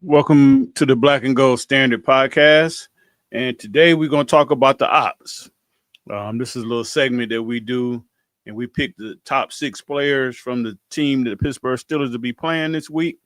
Welcome to the Black and Gold Standard Podcast. And today we're going to talk about the Opps. This is a little segment that we do, and we pick the top six players from the team that the Pittsburgh Steelers will be playing this week.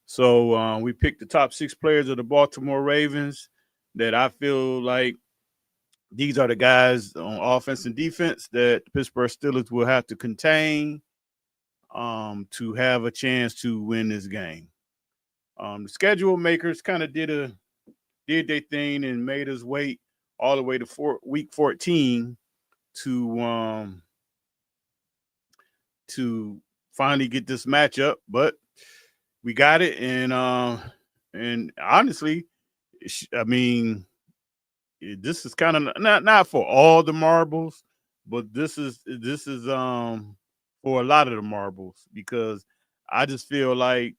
So we picked the top six players of the Baltimore Ravens that I feel like these are the guys on offense and defense that the Pittsburgh Steelers will have to contain to have a chance to win this game. The schedule makers kind of did their thing and made us wait all the way to week 14 to finally get this matchup, but we got it. And honestly, I mean, this is kind of not for all the marbles, but this is for a lot of the marbles, because I just feel like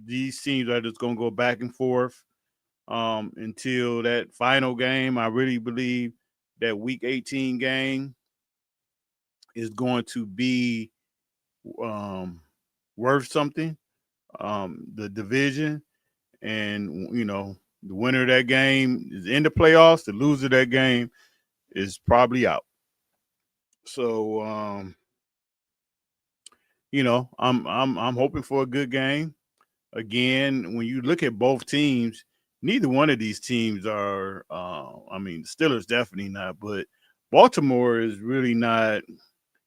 these teams are just going to go back and forth until that final game. I really believe that week 18 game is going to be worth something. The division, and the winner of that game is in the playoffs. The loser of that game is probably out. So I'm hoping for a good game. Again, when you look at both teams, neither one of these teams are. The Steelers definitely not, but Baltimore is really not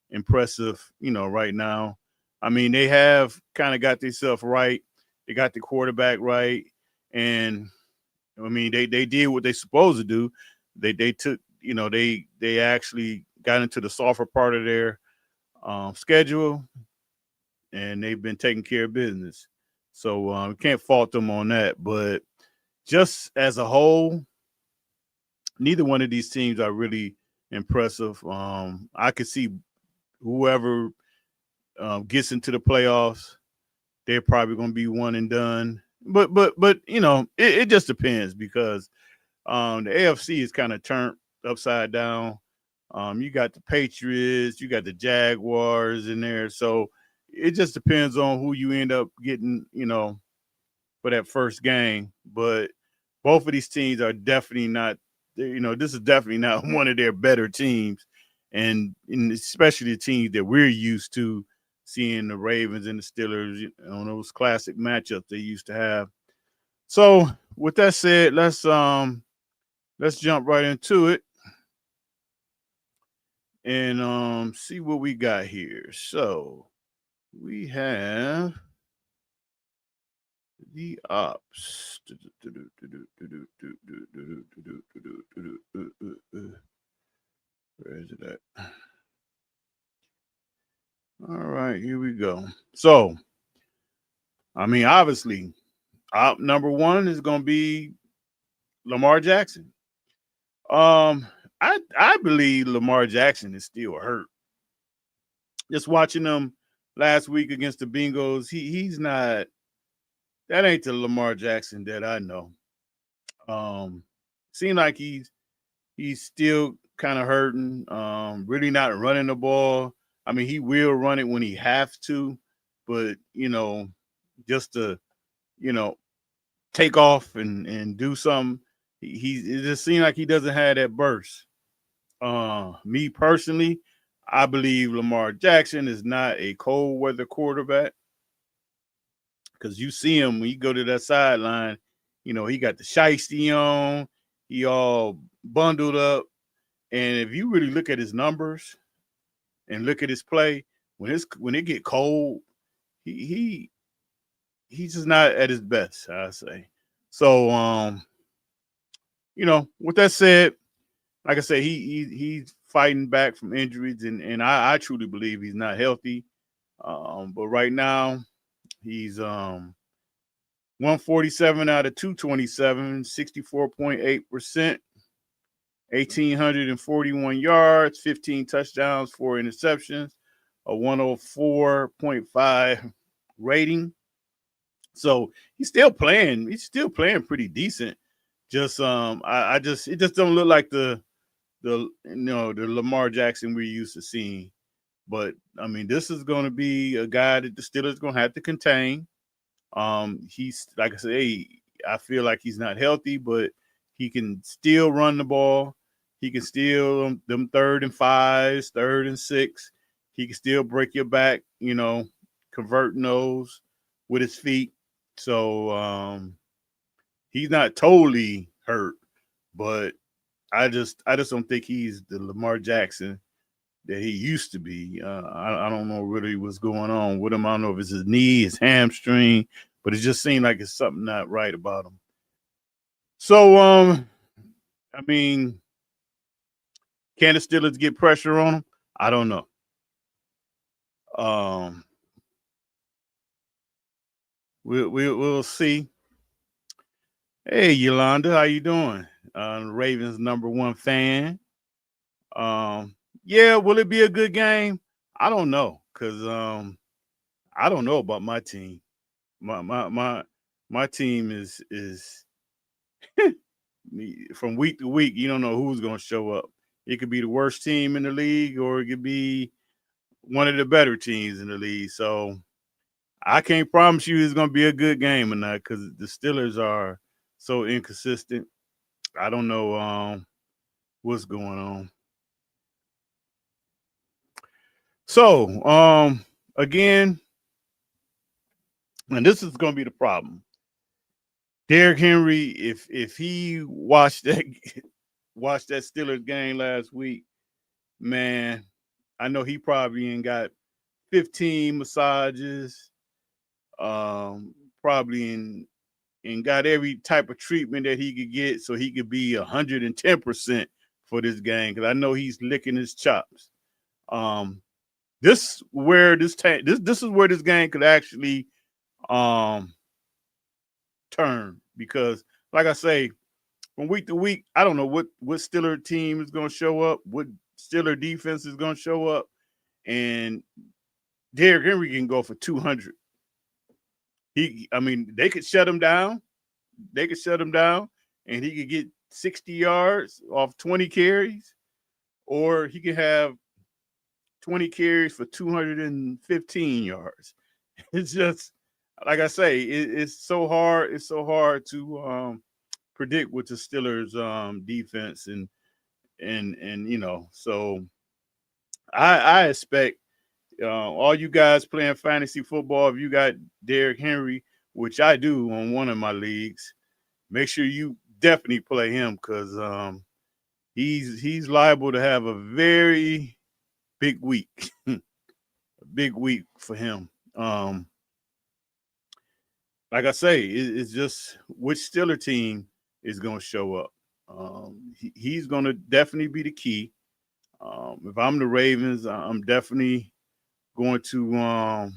impressive. Right now. I mean, they have kind of got themselves right. They got the quarterback right, and I mean, they did what they supposed to do. They took, they actually got into the softer part of their schedule, and they've been taking care of business. So can't fault them on that. But just as a whole, neither one of these teams are really impressive. I could see whoever gets into the playoffs, they're probably going to be one and done. But it just depends, because the AFC is kind of turned upside down. You got the Patriots, you got the Jaguars in there. So it just depends on who you end up getting, for that first game. But both of these teams are definitely not, this is definitely not one of their better teams. And especially the teams that we're used to seeing, the Ravens and the Steelers, on those classic matchups they used to have. So with that said, let's jump right into it and see what we got here. So we have the Opps. Where is it at? All right, here we go. So, obviously, number one is going to be Lamar Jackson. I believe Lamar Jackson is still hurt. Just watching him last week against the Bengals, he's not. That ain't the Lamar Jackson that I know. Seems like he's still kind of hurting. Really not running the ball. I mean, he will run it when he has to, but just to take off and do something, it just seems like he doesn't have that burst. Me personally, I believe Lamar Jackson is not a cold weather quarterback, because you see him when you go to that sideline, he got the shiesty on, he all bundled up. And if you really look at his numbers and look at his play, when it get cold, he's just not at his best, I say. So with that said, like I said, he's fighting back from injuries, and I truly believe he's not healthy. But right now, he's 147 out of 227, 64.8%, 1,841 yards, 15 touchdowns, 4 interceptions, a 104.5 rating. So he's still playing. He's still playing pretty decent. Just it just don't look like the Lamar Jackson we're used to seeing. But this is going to be a guy that the Steelers going to have to contain. He's like I said, hey, I feel like he's not healthy, but he can still run the ball. He can still them 3rd and 5s, 3rd and 6. He can still break your back, converting those with his feet. So he's not totally hurt, but I just don't think he's the Lamar Jackson that he used to be. I don't know really what's going on with him. I don't know if it's his knee, his hamstring, but it just seemed like it's something not right about him. So, I mean, can the Steelers get pressure on him? I don't know. Um, we'll see. Hey, Yolanda, how you doing? Ravens #1 fan. Yeah, will it be a good game? I don't know, cause I don't know about my team. My team is from week to week. You don't know who's going to show up. It could be the worst team in the league, or it could be one of the better teams in the league. So I can't promise you it's going to be a good game or not, because the Steelers are so inconsistent. I don't know what's going on. So again, and this is going to be the problem. Derrick Henry, if he watched that Steelers game last week, man, I know he probably ain't got 15 massages, probably and got every type of treatment that he could get so he could be 110% for this game, because I know he's licking his chops. This where this this is where this game could actually um turn, because like I say, from week to week, I don't know what Steeler team is going to show up, what Steeler defense is going to show up, and Derrick Henry can go for 200. I mean, they could shut him down. They could shut him down, and he could get 60 yards off 20 carries, or he could have 20 carries for 215 yards. It's just like I say, it's so hard. It's so hard to predict with the Steelers defense and so I expect all you guys playing fantasy football, if you got Derrick Henry, which I do on one of my leagues, make sure you definitely play him, because he's liable to have a very big week, a big week for him. Like I say, it's just which Steeler team is going to show up. He's going to definitely be the key. If I'm the Ravens, I'm definitely going to I'm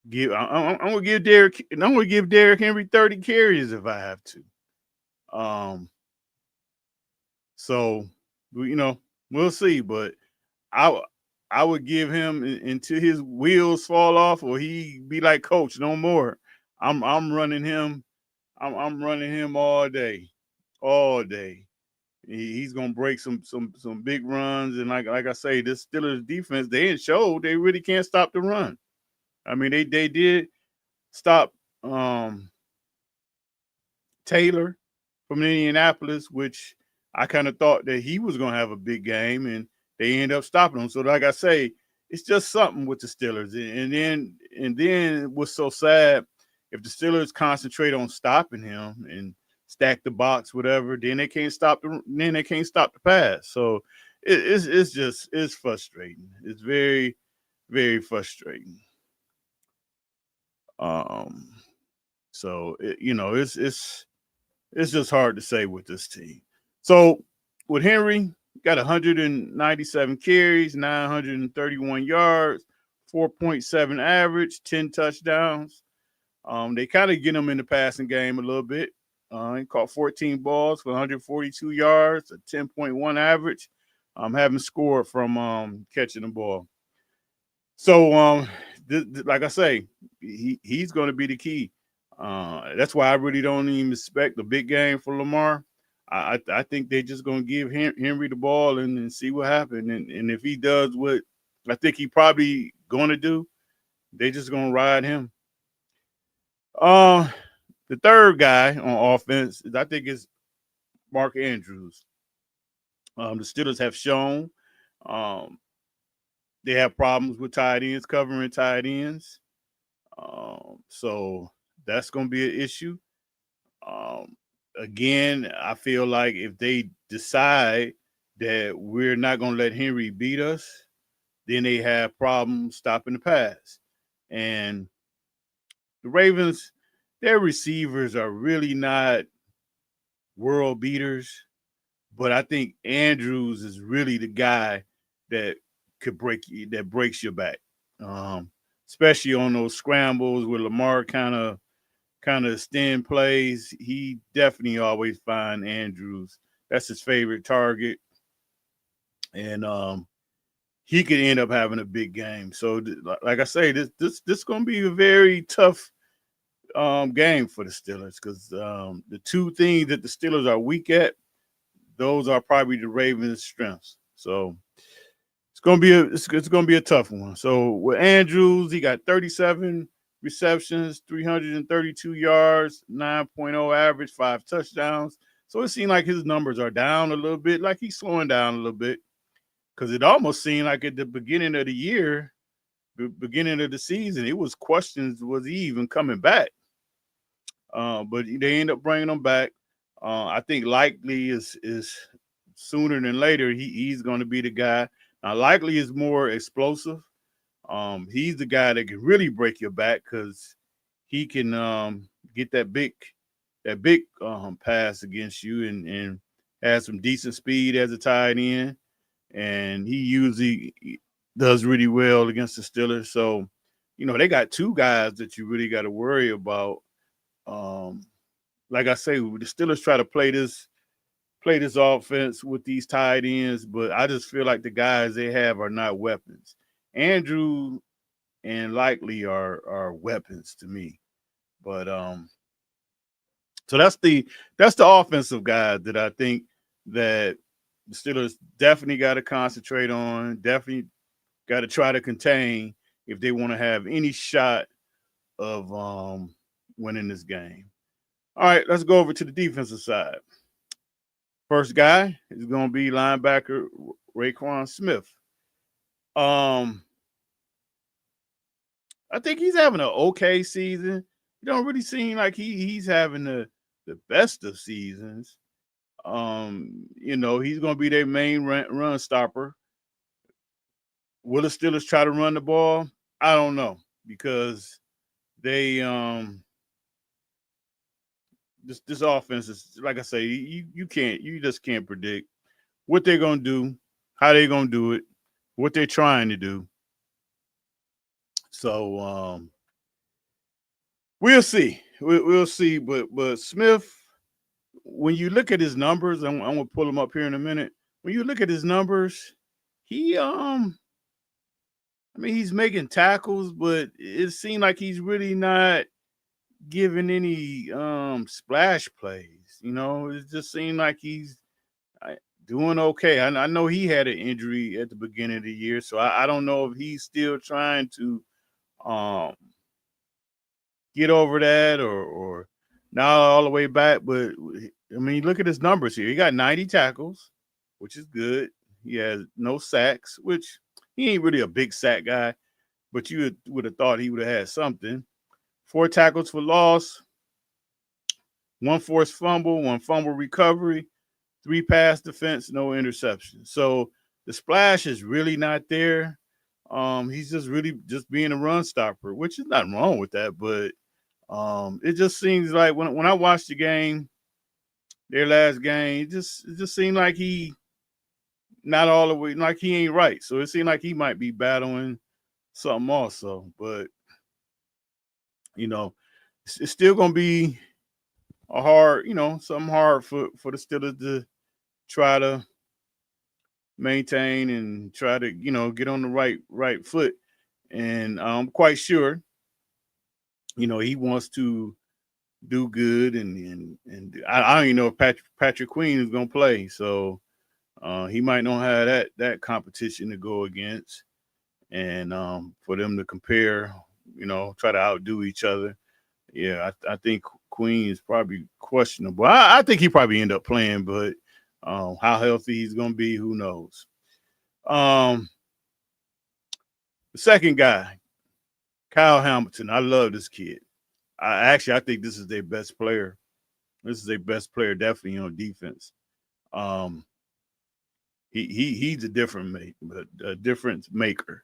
going to give Derrick Henry 30 carries if I have to. So we'll see, but I I would give him until his wheels fall off, or he be like, Coach, no more. I'm running him. I'm running him all day, all day. He's gonna break some big runs, and like I say, this Steelers defense, they ain't showed they really can't stop the run. I mean, they did stop Taylor from Indianapolis, which I kind of thought that he was gonna have a big game, and they end up stopping him. So like I say, it's just something with the Steelers, and then what's so sad, if the Steelers concentrate on stopping him and stack the box, whatever, then they can't stop the pass. So it's frustrating. It's very, very frustrating. Um, so it's just hard to say with this team. So with Henry, got 197 carries, 931 yards, 4.7 average, 10 touchdowns. They kind of get him in the passing game a little bit. He caught 14 balls for 142 yards, a 10.1 average. Having scored from catching the ball. So, like I say, he's going to be the key. That's why I really don't even expect a big game for Lamar. I think they're just going to give Henry the ball and see what happens. And if he does what I think he probably going to do, they just going to ride him. Uh, the third guy on offense is, I think, is Mark Andrews. The Steelers have shown um, they have problems with tight ends, covering tight ends. So that's going to be an issue. Um, Again, I feel like if they decide that we're not going to let Henry beat us, then they have problems stopping the pass. And the Ravens, their receivers are really not world beaters, but I think Andrews is really the guy that could break you, that breaks your back, um, especially on those scrambles where Lamar kind of extend plays. He definitely always find Andrews. That's his favorite target, and he could end up having a big game. So, like I say, this going to be a very tough game for the Steelers because the two things that the Steelers are weak at, those are probably the Ravens' strengths. So it's gonna be a tough one. So with Andrews, he got 37 receptions, 332 yards, 9.0 average, 5 touchdowns. So it seemed like his numbers are down a little bit, like he's slowing down a little bit. Because it almost seemed like at the beginning of the year, the beginning of the season, it was questions, was he even coming back? But they end up bringing him back. I think likely is sooner than later. He's going to be the guy. Now likely is more explosive. He's the guy that can really break your back because he can get that big pass against you and has some decent speed as a tight end, and he usually does really well against the Steelers. So, they got two guys that you really got to worry about. Um, like I say, the Steelers try to play this offense with these tight ends, but I just feel like the guys they have are not weapons. Andrew and Likely are weapons to me. But so that's the offensive guys that I think that the Steelers definitely got to concentrate on, definitely got to try to contain if they want to have any shot of winning this game. All right, let's go over to the defensive side. First guy is going to be linebacker Raekwon Smith. Um, I think he's having an okay season. It don't really seem like he's having the best of seasons. He's going to be their main run stopper. Will the Steelers try to run the ball? I don't know because they this offense is, like I say, you just can't predict what they're gonna do, how they're gonna do it, what they're trying to do. So we'll see. We'll see. But Smith, when you look at his numbers, I'm gonna pull him up here in a minute. When you look at his numbers, he I mean he's making tackles, but it seemed like he's really not giving any splash plays. It just seemed like he's uh, doing okay. I know he had an injury at the beginning of the year, so I don't know if he's still trying to um get over that or not all the way back. But I mean, look at his numbers here. He got 90 tackles, which is good. He has no sacks, which he ain't really a big sack guy, but you would have thought he would have had something. 4 tackles for loss, 1 forced fumble, 1 fumble recovery, 3 pass defense, no interception. So the splash is really not there. He's just really just being a run stopper, which is nothing wrong with that. But it just seems like when I watched the game, their last game, it just seemed like he not all the way like he ain't right. So it seemed like he might be battling something also. But you know, it's still gonna be a hard, something hard for the Steelers to try to maintain and try to get on the right foot. And I'm quite sure he wants to do good, and I don't even know if Patrick Queen is going to play, so he might not have that competition to go against, and for them to compare, try to outdo each other. Yeah, I think Queen is probably questionable. I think he probably end up playing, but how healthy he's going to be, who knows? Um, the second guy, Kyle Hamilton. I love this kid. I think this is their best player. This is their best player, definitely on defense. Um, he's a difference maker.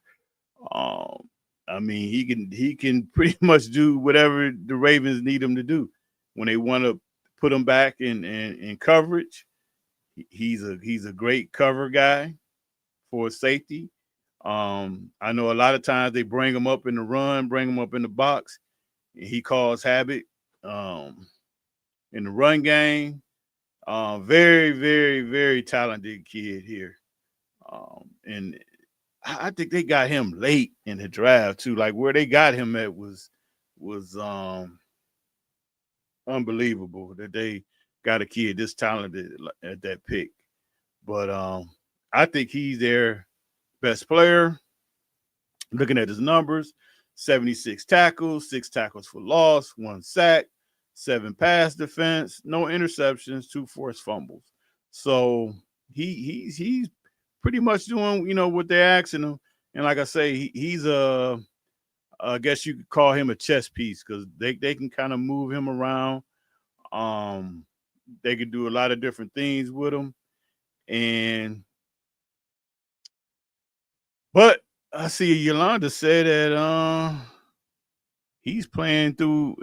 Um, I mean, he can pretty much do whatever the Ravens need him to do. When they want to put him back in coverage, he's a great cover guy for safety. I know a lot of times they bring him up in the run, bring him up in the box, and he caused havoc in the run game. Very, very, very talented kid here. And I think they got him late in the draft too. Like where they got him at was unbelievable that they got a kid this talented at that pick. But I think he's their best player. Looking at his numbers, 76 tackles, 6 tackles for loss, 1 sack, 7 pass defense, no interceptions, 2 forced fumbles. So he's pretty much doing what they're asking him. And like I say, he's a I guess you could call him a chess piece because they can kind of move him around. Um, they can do a lot of different things with him. And but I see Yolanda say that he's playing through.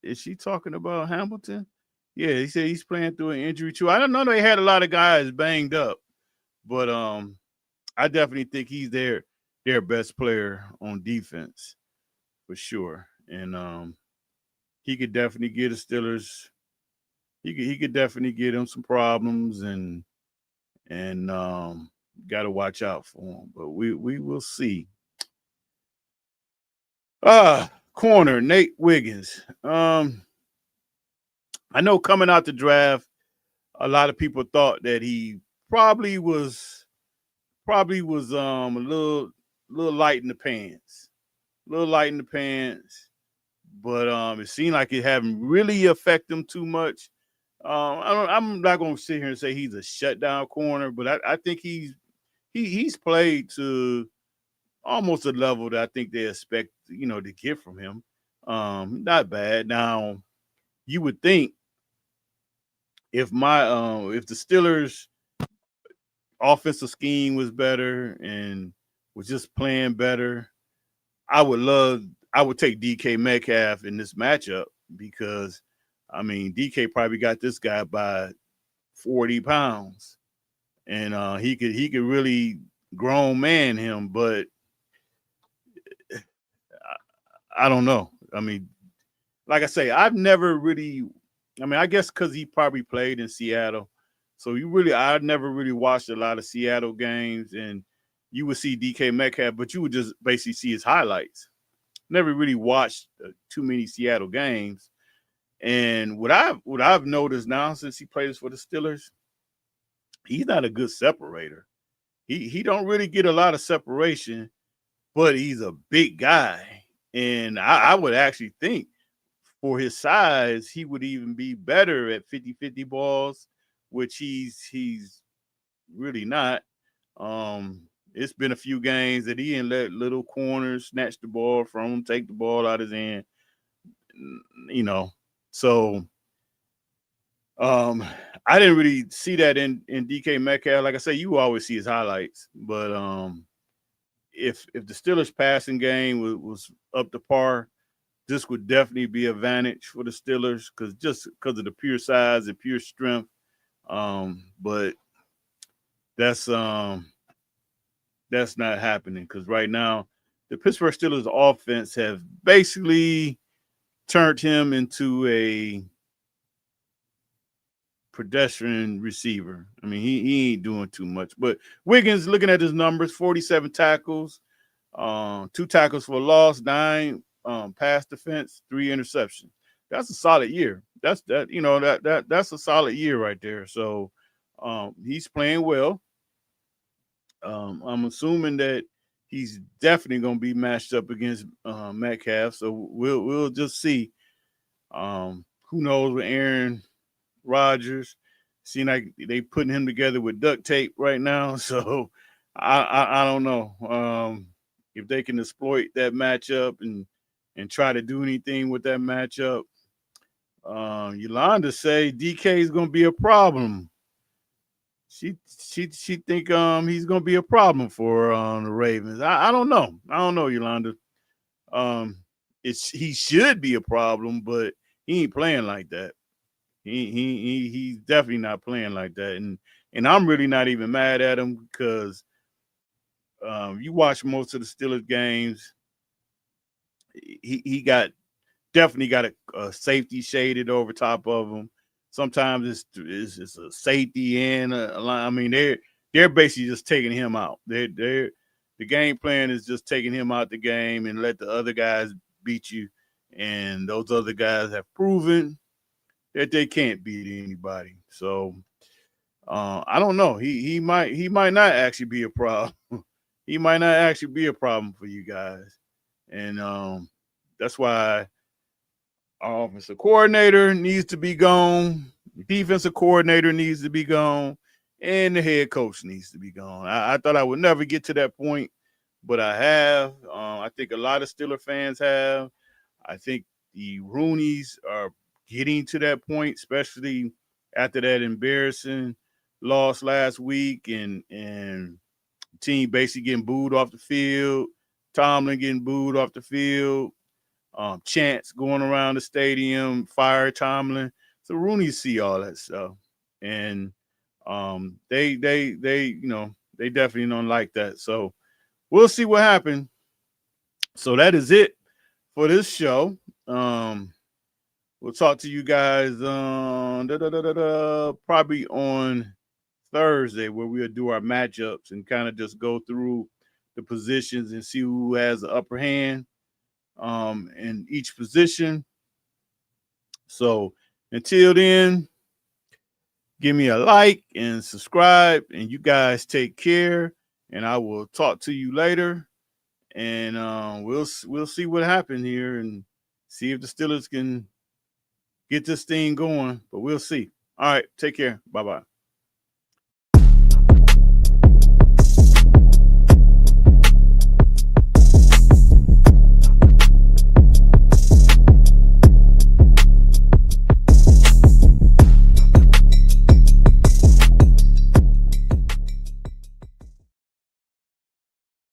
Is she talking about Hamilton? Yeah, he said he's playing through an injury too. I don't know they had a lot of guys banged up, but I definitely think he's their best player on defense for sure. And he could definitely get the Steelers. He could definitely get them some problems and got to watch out for him. But we will see. Corner Nate Wiggins. I know coming out the draft, a lot of people thought that he probably was a little light in the pants, a little light in the pants. But it seemed like it haven't really affected him too much. I'm not going to sit here and say he's a shutdown corner, but I think he's played to almost a level that I think they expect to get from him. Not bad. Now you would think if the Steelers offensive scheme was better and was just playing better, I would take DK Metcalf in this matchup because I mean DK probably got this guy by 40 pounds and he could really grown man him, but I don't know. I mean, like I say, I've never really. I mean, I guess because he probably played in Seattle, so I've never really watched a lot of Seattle games, and you would see DK Metcalf, but you would just basically see his highlights. Never really watched too many Seattle games, and what I've noticed now since he plays for the Steelers, he's not a good separator. He don't really get a lot of separation, but he's a big guy, and I would actually think for his size, he would even be better at 50-50 balls, which he's really not. It's been a few games that he didn't let little corners snatch the ball from him, take the ball out of his hand, you know. So um I didn't really see that in DK Metcalf. Like I say, you always see his highlights, but if the Steelers passing game was up to par, this would definitely be an advantage for the Steelers because of the pure size and pure strength. But that's um that's not happening because right now the Pittsburgh Steelers offense have basically turned him into a pedestrian receiver. I mean, he ain't doing too much. But Wiggins, looking at his numbers, 47 tackles, 2 tackles for loss, 9 pass defense, 3 interceptions. That's a solid year. That's a solid year right there. So he's playing well. I'm assuming that he's definitely going to be matched up against Metcalf. So we'll just see. Who knows with Aaron Rodgers? Seem like they putting him together with duct tape right now. So I don't know if they can exploit that matchup and try to do anything with that matchup. Yolanda say DK is going to be a problem. She think he's going to be a problem for the Ravens. I don't know. I don't know, Yolanda. Um, he should be a problem, but he ain't playing like that. He's definitely not playing like that, and I'm really not even mad at him because you watch most of the Steelers games. He definitely got a safety shaded over top of him. Sometimes it's a safety and a line. I mean, they're basically just taking him out. The game plan is just taking him out the game and let the other guys beat you. And those other guys have proven that they can't beat anybody. So I don't know. He might not actually be a problem. He might not actually be a problem for you guys, and that's why our offensive coordinator needs to be gone. The defensive coordinator needs to be gone, and the head coach needs to be gone. I thought I would never get to that point, but I have. I think a lot of Steeler fans have. I think the Rooneys are getting to that point, especially after that embarrassing loss last week, and team basically getting booed off the field, Tomlin getting booed off the field, chants going around the stadium, fire Tomlin. So Rooney see all that stuff, and they definitely don't like that. So we'll see what happens. So that is it for this show. We'll talk to you guys probably on Thursday where we'll do our matchups and kind of just go through the positions and see who has the upper hand in each position. So until then, give me a like and subscribe, and you guys take care. And I will talk to you later, and we'll see what happens here and see if the Steelers can get this thing going. But we'll see. All right, take care. Bye bye.